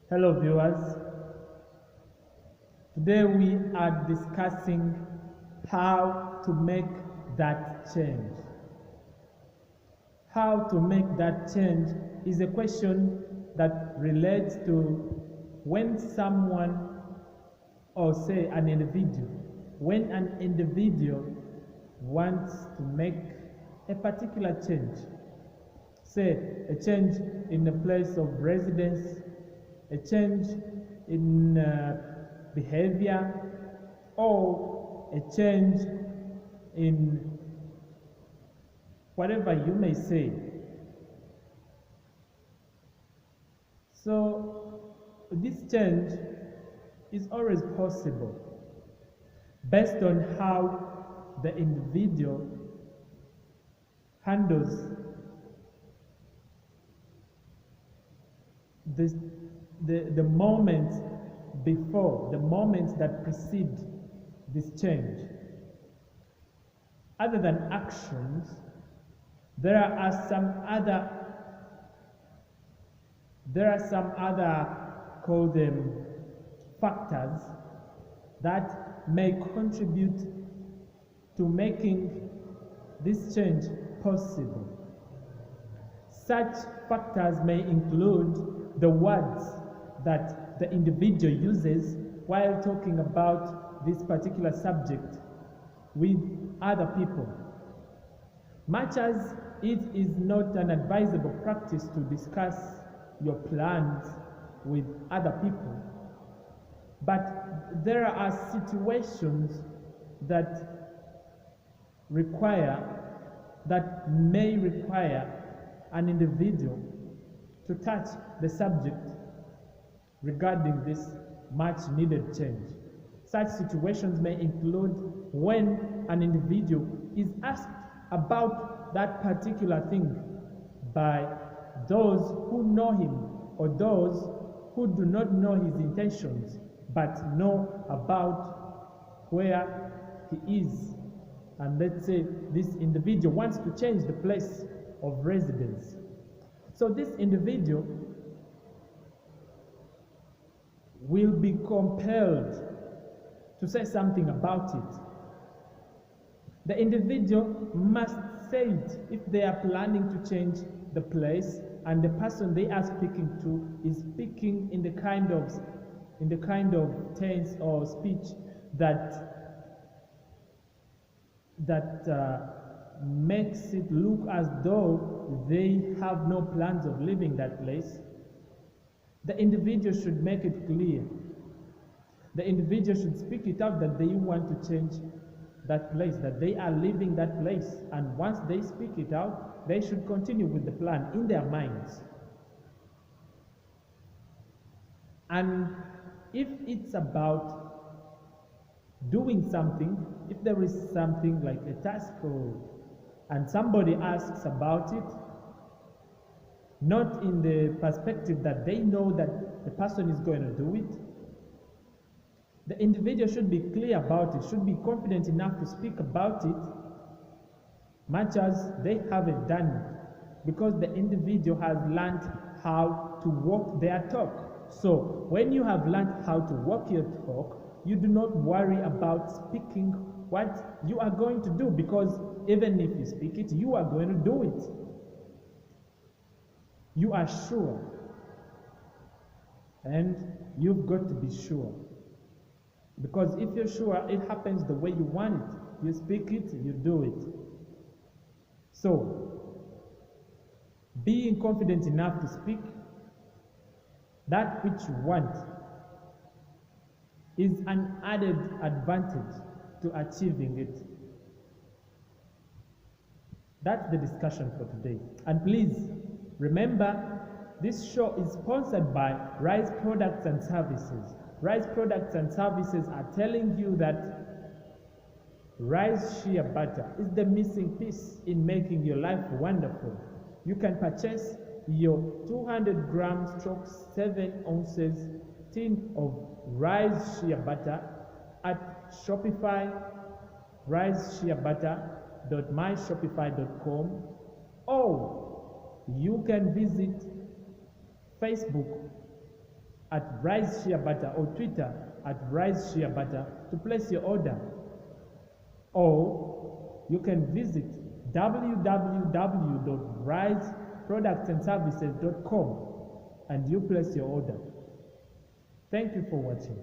Hello viewers, today we are discussing how to make that change. How to make that change is a question that relates to when someone, or say an individual, when an individual wants to make a particular change, say a change in the place of residence, a change in behavior, or a change in whatever you may say. So this change is always possible based on how the individual handles the moments before, the moments that precede this change. Other than actions, there are some other call them factors that may contribute to making this change possible. Such factors may include the words that the individual uses while talking about this particular subject with other people. Much as it is not an advisable practice to discuss your plans with other people, but there are situations that may require an individual to touch the subject regarding this much needed change. Such situations may include when an individual is asked about that particular thing by those who know him or those who do not know his intentions but know about where he is. And let's say this individual wants to change the place of residence. So this individual will be compelled to say something about it. The individual must say it if they are planning to change the place and the person they are speaking to is speaking in the kind of tense or speech that makes it look as though they have no plans of leaving that place. The individual should make it clear. The individual should speak it out that they want to change that place, that they are leaving that place. And once they speak it out, they should continue with the plan in their minds. And if it's about doing something, if there is something like a task and somebody asks about it, not in the perspective that they know that the person is going to do it, the individual should be clear about it, should be confident enough to speak about it, much as they haven't done it, because the individual has learned how to walk their talk. So when you have learned how to walk your talk, you do not worry about speaking what you are going to do, because even if you speak it, you are going to do it. You are sure, and you've got to be sure, because if you're sure, it happens the way you want it. You speak it, you do it. So being confident enough to speak that which you want is an added advantage to achieving it. That's the discussion for today. And please remember, this show is sponsored by Rise Products and Services. Rise Products and Services are telling you that Rise Shea Butter is the missing piece in making your life wonderful. You can purchase your 200 grams stroke 7 ounces tin of Rise Shea Butter at Shopify, risesheabutter.myshopify.com, or you can visit Facebook at Rise Shea Butter or Twitter at Rise Shea Butter to place your order. Or you can visit www.riseproductsandservices.com and you place your order. Thank you for watching.